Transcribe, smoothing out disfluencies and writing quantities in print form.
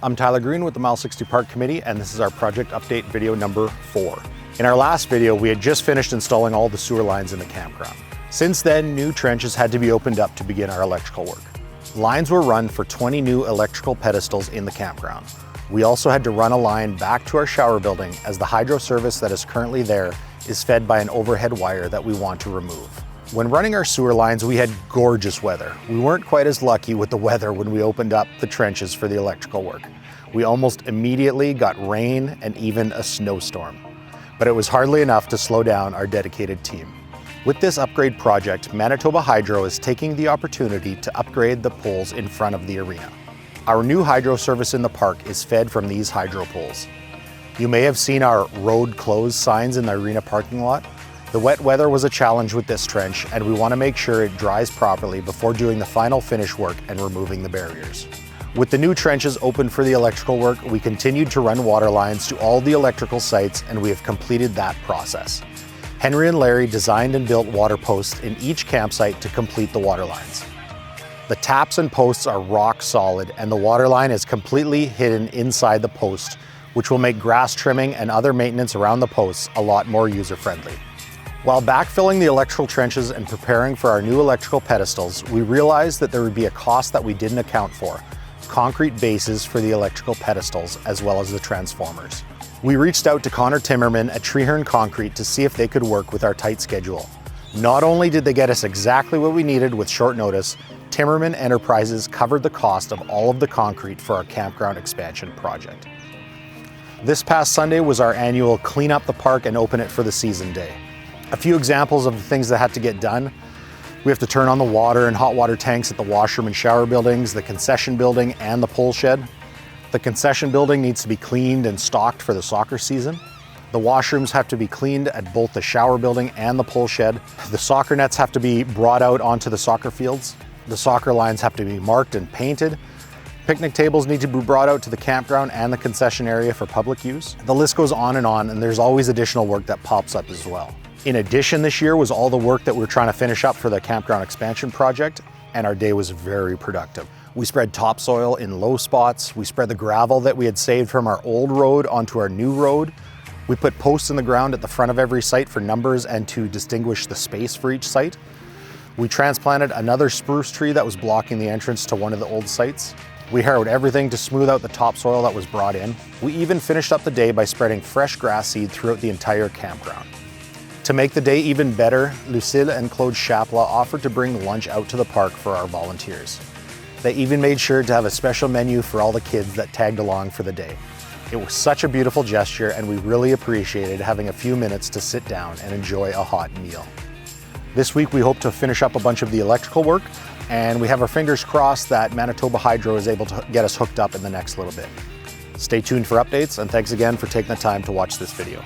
I'm Tyler Green with the Mile 60 Park Committee, and this is our project update video number 4. In our last video, we had just finished installing all the sewer lines in the campground. Since then, new trenches had to be opened up to begin our electrical work. Lines were run for 20 new electrical pedestals in the campground. We also had to run a line back to our shower building, as the hydro service that is currently there is fed by an overhead wire that we want to remove. When running our sewer lines, we had gorgeous weather. We weren't quite as lucky with the weather when we opened up the trenches for the electrical work. We almost immediately got rain and even a snowstorm, but it was hardly enough to slow down our dedicated team. With this upgrade project, Manitoba Hydro is taking the opportunity to upgrade the poles in front of the arena. Our new hydro service in the park is fed from these hydro poles. You may have seen our road closed signs in the arena parking lot. The wet weather was a challenge with this trench, and we want to make sure it dries properly before doing the final finish work and removing the barriers. With the new trenches open for the electrical work, we continued to run water lines to all the electrical sites, and we have completed that process. Henry and Larry designed and built water posts in each campsite to complete the water lines. The taps and posts are rock solid, and the water line is completely hidden inside the post, which will make grass trimming and other maintenance around the posts a lot more user-friendly. While backfilling the electrical trenches and preparing for our new electrical pedestals, we realized that there would be a cost that we didn't account for: concrete bases for the electrical pedestals as well as the transformers. We reached out to Connor Timmerman at Treehorn Concrete to see if they could work with our tight schedule. Not only did they get us exactly what we needed with short notice, Timmerman Enterprises covered the cost of all of the concrete for our campground expansion project. This past Sunday was our annual clean up the park and open it for the season day. A few examples of the things that had to get done: we have to turn on the water and hot water tanks at the washroom and shower buildings, the concession building, and the pole shed. The concession building needs to be cleaned and stocked for the soccer season. The washrooms have to be cleaned at both the shower building and the pole shed. The soccer nets have to be brought out onto the soccer fields. The soccer lines have to be marked and painted. Picnic tables need to be brought out to the campground and the concession area for public use. The list goes on, and there's always additional work that pops up as well. In addition, this year was all the work that we're trying to finish up for the campground expansion project, and our day was very productive. We spread topsoil in low spots. We spread the gravel that we had saved from our old road onto our new road. We put posts in the ground at the front of every site for numbers and to distinguish the space for each site. We transplanted another spruce tree that was blocking the entrance to one of the old sites. We harrowed everything to smooth out the topsoil that was brought in. We even finished up the day by spreading fresh grass seed throughout the entire campground. To make the day even better, Lucille and Claude Chapla offered to bring lunch out to the park for our volunteers. They even made sure to have a special menu for all the kids that tagged along for the day. It was such a beautiful gesture, and we really appreciated having a few minutes to sit down and enjoy a hot meal. This week we hope to finish up a bunch of the electrical work, and we have our fingers crossed that Manitoba Hydro is able to get us hooked up in the next little bit. Stay tuned for updates, and thanks again for taking the time to watch this video.